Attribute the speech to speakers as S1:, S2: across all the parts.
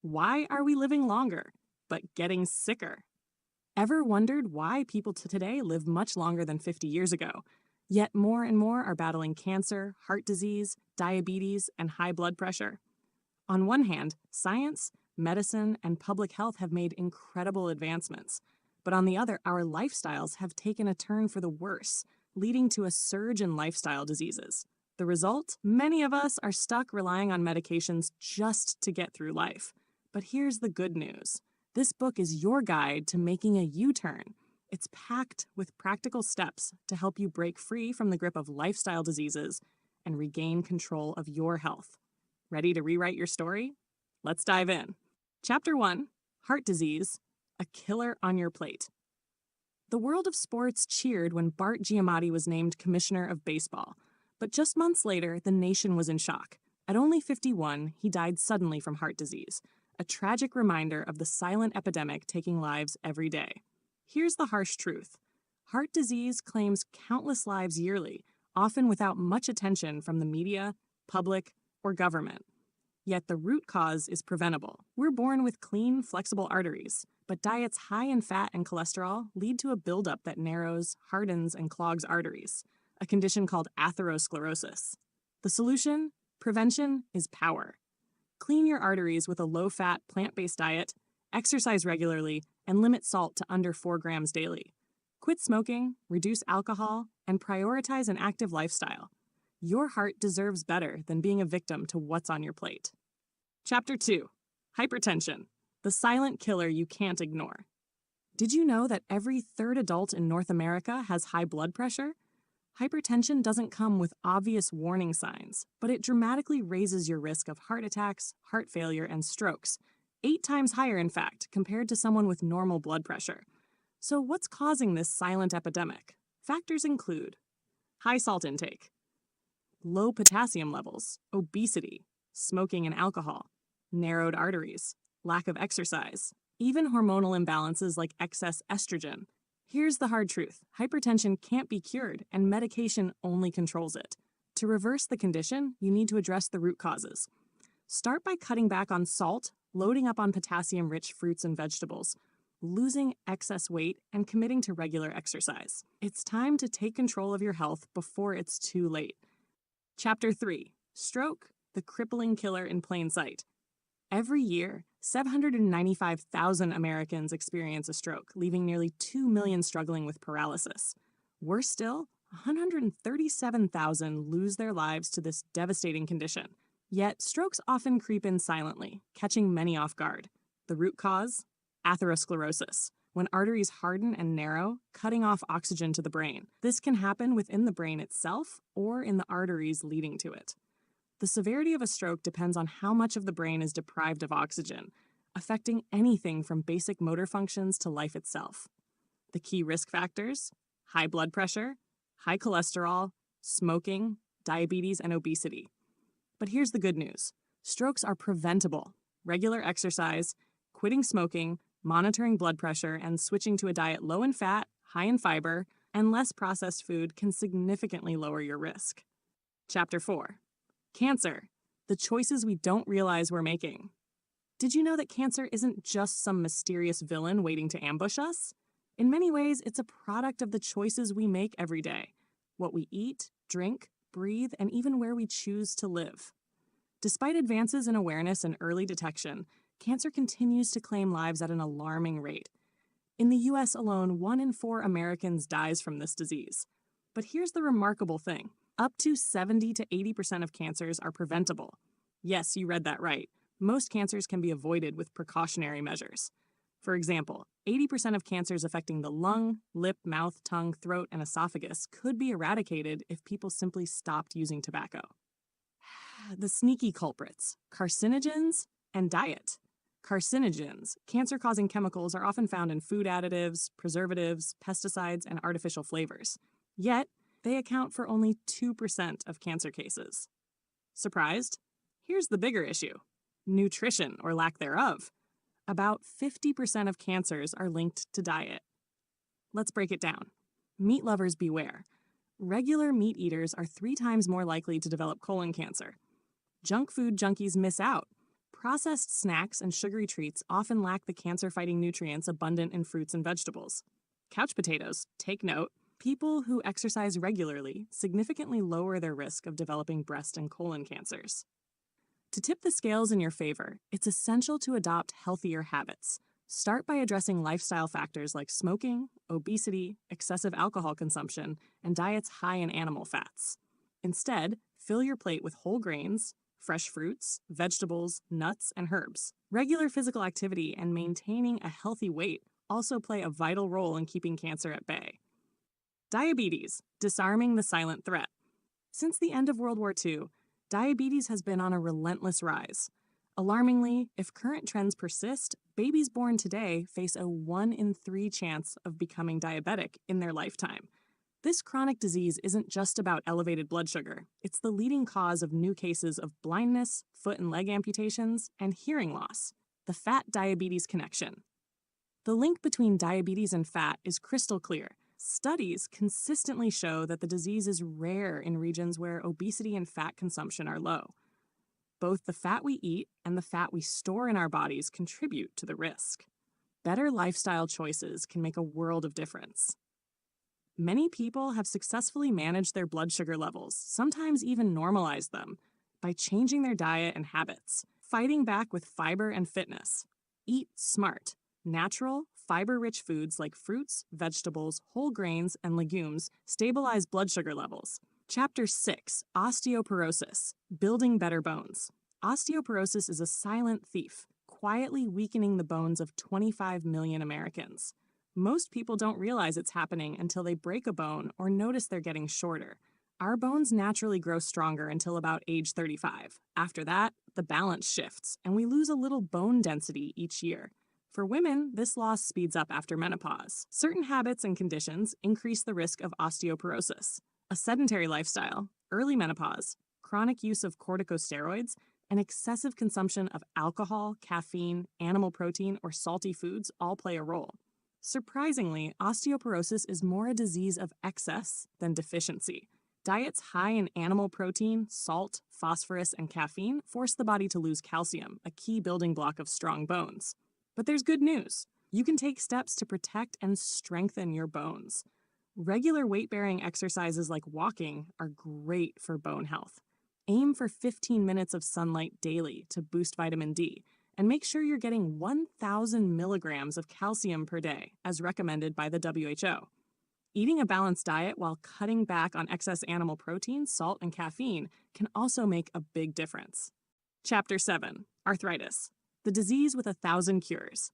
S1: Why are we living longer, but getting sicker? Ever wondered why people today live much longer than 50 years ago? Yet more and more are battling cancer, heart disease, diabetes, and high blood pressure. On one hand, science, medicine, and public health have made incredible advancements. But on the other, our lifestyles have taken a turn for the worse, leading to a surge in lifestyle diseases. The result? Many of us are stuck relying on medications just to get through life. But here's the good news. This book is your guide to making a U-turn. It's packed with practical steps to help you break free from the grip of lifestyle diseases and regain control of your health. Ready to rewrite your story? Let's dive in. Chapter 1, Heart Disease, a Killer on Your Plate. The world of sports cheered when Bart Giamatti was named Commissioner of Baseball. But just months later, the nation was in shock. At only 51, he died suddenly from heart disease, a tragic reminder of the silent epidemic taking lives every day. Here's the harsh truth. Heart disease claims countless lives yearly, often without much attention from the media, public, or government. Yet the root cause is preventable. We're born with clean, flexible arteries, but diets high in fat and cholesterol lead to a buildup that narrows, hardens, and clogs arteries, a condition called atherosclerosis. The solution? Prevention is power. Clean your arteries with a low-fat, plant-based diet, exercise regularly, and limit salt to under 4 grams daily. Quit smoking, reduce alcohol, and prioritize an active lifestyle. Your heart deserves better than being a victim to what's on your plate. Chapter 2, Hypertension, the silent killer you can't ignore. Did you know that every third adult in North America has high blood pressure? Hypertension doesn't come with obvious warning signs, but it dramatically raises your risk of heart attacks, heart failure, and strokes, 8 times higher, in fact, compared to someone with normal blood pressure. So what's causing this silent epidemic? Factors include high salt intake, low potassium levels, obesity, smoking and alcohol, narrowed arteries, lack of exercise, even hormonal imbalances like excess estrogen. Here's the hard truth. Hypertension can't be cured, and medication only controls it. To reverse the condition, you need to address the root causes. Start by cutting back on salt, loading up on potassium-rich fruits and vegetables, losing excess weight, and committing to regular exercise. It's time to take control of your health before it's too late. Chapter 3, Stroke, the Crippling Killer in Plain Sight. Every year, 795,000 Americans experience a stroke, leaving nearly 2 million struggling with paralysis. Worse still, 137,000 lose their lives to this devastating condition. Yet, strokes often creep in silently, catching many off guard. The root cause? Atherosclerosis, when arteries harden and narrow, cutting off oxygen to the brain. This can happen within the brain itself or in the arteries leading to it. The severity of a stroke depends on how much of the brain is deprived of oxygen, affecting anything from basic motor functions to life itself. The key risk factors? High blood pressure, high cholesterol, smoking, diabetes, and obesity. But here's the good news. Strokes are preventable. Regular exercise, quitting smoking, monitoring blood pressure, and switching to a diet low in fat, high in fiber, and less processed food can significantly lower your risk. Chapter 4, Cancer, the choices we don't realize we're making. Did you know that cancer isn't just some mysterious villain waiting to ambush us? In many ways, it's a product of the choices we make every day. What we eat, drink, breathe, and even where we choose to live. Despite advances in awareness and early detection, cancer continues to claim lives at an alarming rate. In the US alone, 1 in 4 Americans dies from this disease. But here's the remarkable thing. Up to 70 to 80% of cancers are preventable. Yes, you read that right. Most cancers can be avoided with precautionary measures. For example, 80% of cancers affecting the lung, lip, mouth, tongue, throat, and esophagus could be eradicated if people simply stopped using tobacco. The sneaky culprits, carcinogens and diet. Carcinogens, cancer-causing chemicals, are often found in food additives, preservatives, pesticides, and artificial flavors. Yet, they account for only 2% of cancer cases. Surprised? Here's the bigger issue. Nutrition, or lack thereof. About 50% of cancers are linked to diet. Let's break it down. Meat lovers beware. Regular meat eaters are 3 times more likely to develop colon cancer. Junk food junkies miss out. Processed snacks and sugary treats often lack the cancer-fighting nutrients abundant in fruits and vegetables. Couch potatoes, take note, people who exercise regularly significantly lower their risk of developing breast and colon cancers. To tip the scales in your favor, it's essential to adopt healthier habits. Start by addressing lifestyle factors like smoking, obesity, excessive alcohol consumption, and diets high in animal fats. Instead, fill your plate with whole grains, fresh fruits, vegetables, nuts, and herbs. Regular physical activity and maintaining a healthy weight also play a vital role in keeping cancer at bay. Diabetes, disarming the silent threat. Since the end of World War II, diabetes has been on a relentless rise. Alarmingly, if current trends persist, babies born today face a 1 in 3 chance of becoming diabetic in their lifetime. This chronic disease isn't just about elevated blood sugar. It's the leading cause of new cases of blindness, foot and leg amputations, and hearing loss. The fat-diabetes connection. The link between diabetes and fat is crystal clear. Studies consistently show that the disease is rare in regions where obesity and fat consumption are low. Both the fat we eat and the fat we store in our bodies contribute to the risk. Better lifestyle choices can make a world of difference. Many people have successfully managed their blood sugar levels, sometimes even normalized them, by changing their diet and habits, fighting back with fiber and fitness. Eat smart. Natural, fiber-rich foods like fruits, vegetables, whole grains, and legumes stabilize blood sugar levels. Chapter 6, Osteoporosis, Building Better Bones. Osteoporosis is a silent thief, quietly weakening the bones of 25 million Americans. Most people don't realize it's happening until they break a bone or notice they're getting shorter. Our bones naturally grow stronger until about age 35. After that, the balance shifts, and we lose a little bone density each year. For women, this loss speeds up after menopause. Certain habits and conditions increase the risk of osteoporosis. A sedentary lifestyle, early menopause, chronic use of corticosteroids, and excessive consumption of alcohol, caffeine, animal protein, or salty foods all play a role. Surprisingly, osteoporosis is more a disease of excess than deficiency. Diets high in animal protein, salt, phosphorus, and caffeine force the body to lose calcium, a key building block of strong bones. But there's good news. You can take steps to protect and strengthen your bones. Regular weight-bearing exercises like walking are great for bone health. Aim for 15 minutes of sunlight daily to boost vitamin D, and make sure you're getting 1,000 milligrams of calcium per day, as recommended by the WHO. Eating a balanced diet while cutting back on excess animal protein, salt, and caffeine can also make a big difference. Chapter 7, Arthritis, the disease with 1,000 cures.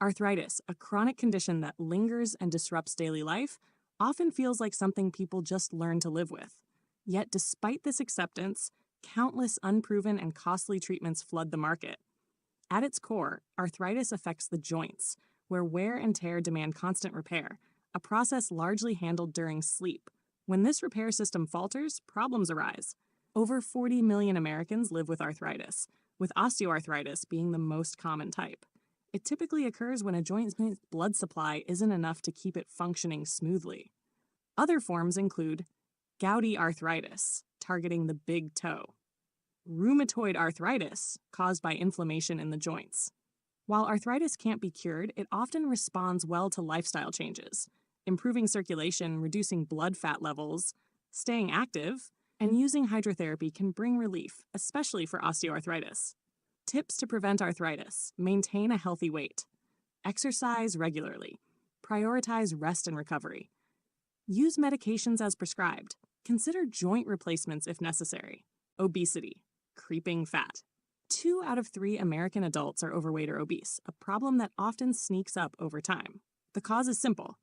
S1: Arthritis, a chronic condition that lingers and disrupts daily life, often feels like something people just learn to live with. Yet despite this acceptance, countless unproven and costly treatments flood the market. At its core, arthritis affects the joints, where wear and tear demand constant repair, a process largely handled during sleep. When this repair system falters, problems arise. Over 40 million Americans live with arthritis, with osteoarthritis being the most common type. It typically occurs when a joint's blood supply isn't enough to keep it functioning smoothly. Other forms include gouty arthritis, targeting the big toe, rheumatoid arthritis, caused by inflammation in the joints. While arthritis can't be cured, it often responds well to lifestyle changes. Improving circulation, reducing blood fat levels, staying active, and using hydrotherapy can bring relief, especially for osteoarthritis. Tips to prevent arthritis: maintain a healthy weight. Exercise regularly. Prioritize rest and recovery. Use medications as prescribed. Consider joint replacements if necessary. Obesity. Creeping fat. 2 out of 3 American adults are overweight or obese, a problem that often sneaks up over time. The cause is simple: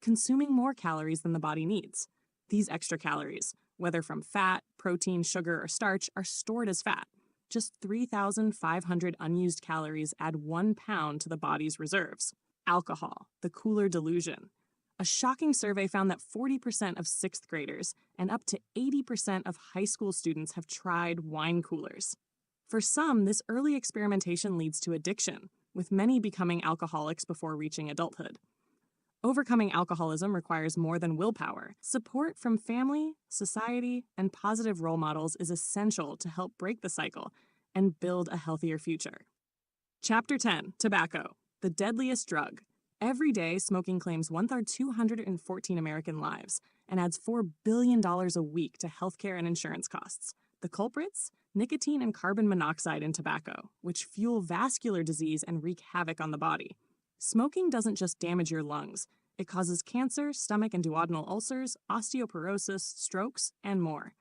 S1: consuming more calories than the body needs. These extra calories, whether from fat, protein, sugar, or starch, are stored as fat. Just 3,500 unused calories add 1 pound to the body's reserves. Alcohol, the cooler delusion. A shocking survey found that 40% of 6th graders and up to 80% of high school students have tried wine coolers. For some, this early experimentation leads to addiction, with many becoming alcoholics before reaching adulthood. Overcoming alcoholism requires more than willpower. Support from family, society, and positive role models is essential to help break the cycle and build a healthier future. Chapter 10: Tobacco, the deadliest drug. Every day, smoking claims 1,214 American lives and adds $4 billion a week to healthcare and insurance costs. The culprits? Nicotine and carbon monoxide in tobacco, which fuel vascular disease and wreak havoc on the body. Smoking doesn't just damage your lungs, it causes cancer, stomach and duodenal ulcers, osteoporosis, strokes, and more.